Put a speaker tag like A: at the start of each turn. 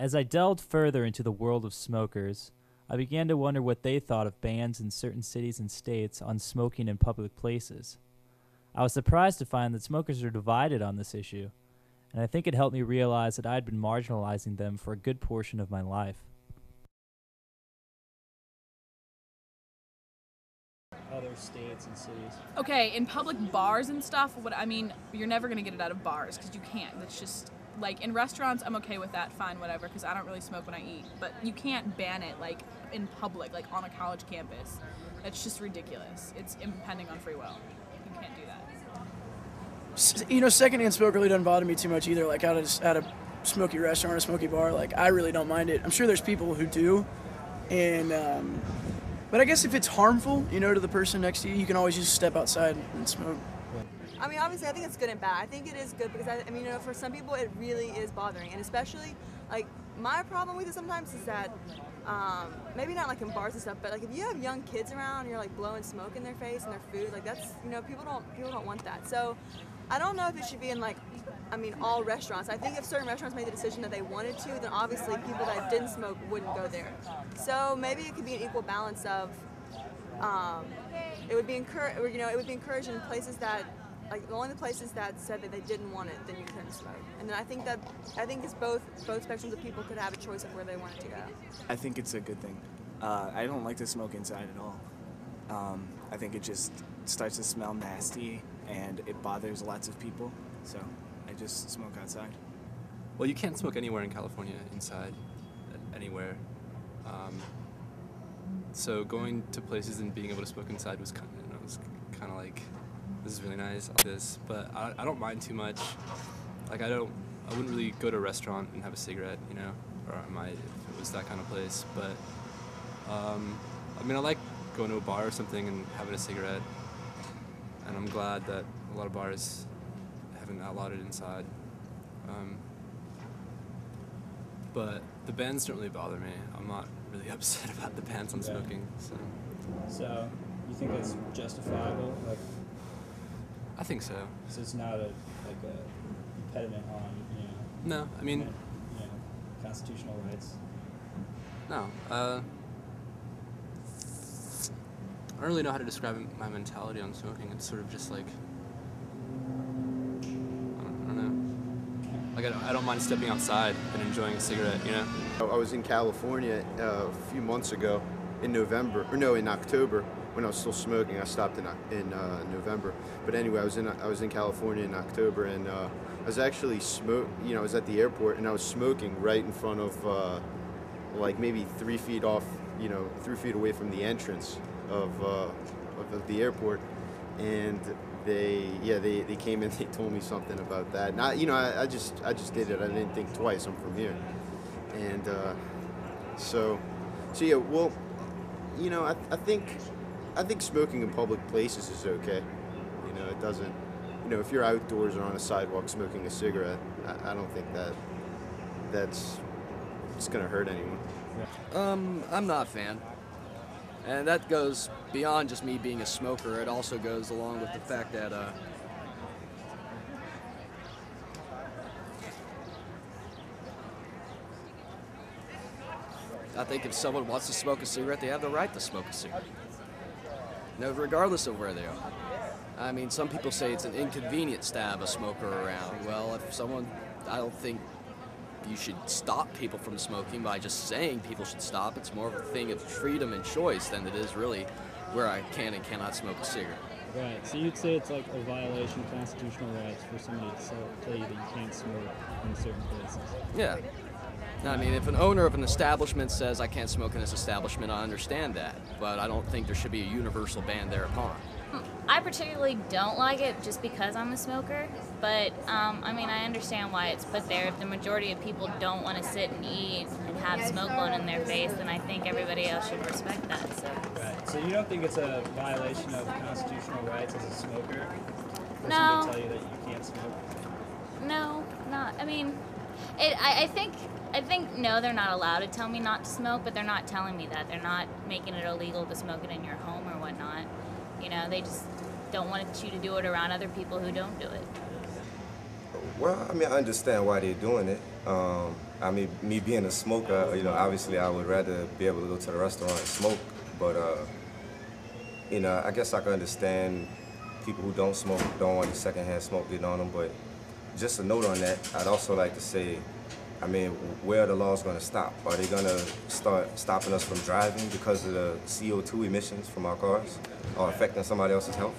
A: As I delved further into the world of smokers, I began to wonder what they thought of bans in certain cities and states on smoking in public places. I was surprised to find that smokers are divided on this issue, and I think it helped me realize that I had been marginalizing them for a good portion of my life. Other states and cities.
B: Okay, in public bars and stuff, you're never gonna get it out of bars because you can't. That's just like in restaurants. I'm okay with that. Fine, whatever. Because I don't really smoke when I eat. But you can't ban it like in public, like on a college campus. That's just ridiculous. It's impending on free will. You can't do that.
C: You know, secondhand smoke really doesn't bother me too much either. Like at a smoky restaurant or a smoky bar, like I really don't mind it. I'm sure there's people who do, and but I guess if it's harmful, you know, to the person next to you, you can always just step outside and smoke.
D: I mean, obviously, I think it's good and bad. I think it is good because, I mean, you know, for some people, it really is bothering. And especially, like, my problem with it sometimes is that, maybe not, like, in bars and stuff, but, like, if you have young kids around and you're, like, blowing smoke in their face and their food, like, that's, you know, people don't want that. So I don't know if it should be in, like, I mean, all restaurants. I think if certain restaurants made the decision that they wanted to, then obviously people that didn't smoke wouldn't go there. So maybe it could be an equal balance of, it would be encouraged in places that, like, only the places that said that they didn't want it, then you couldn't smoke. And then I think it's both spectrums of people could have a choice of where they wanted to go.
E: I think it's a good thing. I don't like to smoke inside at all. I think it just starts to smell nasty and it bothers lots of people. So I just smoke outside.
F: Well, you can't smoke anywhere in California inside, anywhere. So going to places and being able to smoke inside was kind of like, this is really nice, but I don't mind too much. Like I wouldn't really go to a restaurant and have a cigarette, you know, or I might if it was that kind of place. But I mean, I like going to a bar or something and having a cigarette, and I'm glad that a lot of bars haven't outlawed it inside. But the bans don't really bother me. I'm not really upset about the bans on smoking.
A: So, you think that's justifiable? Like,
F: I think so.
A: So it's not a impediment on, you know.
F: No, I mean,
A: you know, constitutional rights.
F: No. I don't really know how to describe my mentality on smoking. It's sort of just like, I don't know. Like I don't mind stepping outside and enjoying a cigarette, you know?
G: I was in California a few months ago in October when I was still smoking. I stopped in November. But anyway, I was in California in October, and I was actually I was at the airport and I was smoking right in front of like maybe 3 feet off, 3 feet away from the entrance of the airport, and they came in. They told me something about that. And I just did it. I didn't think twice. I'm from here, and so yeah. Well, I think smoking in public places is okay. It doesn't. If you're outdoors or on a sidewalk smoking a cigarette, I don't think that's gonna hurt anyone.
H: I'm not a fan. And that goes beyond just me being a smoker. It also goes along with the fact that I think if someone wants to smoke a cigarette, they have the right to smoke a cigarette. Regardless of where they are. I mean, some people say it's an inconvenience to have a smoker around. Well, I don't think you should stop people from smoking by just saying people should stop. It's more of a thing of freedom and choice than it is really where I can and cannot smoke a cigarette.
A: Right, so you'd say it's like a violation of constitutional rights for somebody to tell you that you can't smoke in certain places.
H: Yeah. I mean, if an owner of an establishment says I can't smoke in this establishment, I understand that, but I don't think there should be a universal ban thereupon.
I: I particularly don't like it just because I'm a smoker, but I understand why it's put there. If the majority of people don't want to sit and eat and have smoke blown in their face, then I think everybody else should respect that. So.
A: Right. So you don't think it's a violation of constitutional rights as a smoker for
I: No.
A: somebody to tell you that you can't smoke?
I: No, not. I think no, they're not allowed to tell me not to smoke, but they're not telling me that. They're not making it illegal to smoke it in your home or whatnot. They just don't want you to do it around other people who don't do it.
J: Well, I understand why they're doing it. I mean, me being a smoker, you know, obviously I would rather be able to go to the restaurant and smoke, but, you know, I guess I can understand people who don't smoke, don't want the secondhand smoke getting on them, but just a note on that, I'd also like to say, I mean, where are the laws going to stop? Are they going to start stopping us from driving because of the CO2 emissions from our cars or affecting somebody else's health?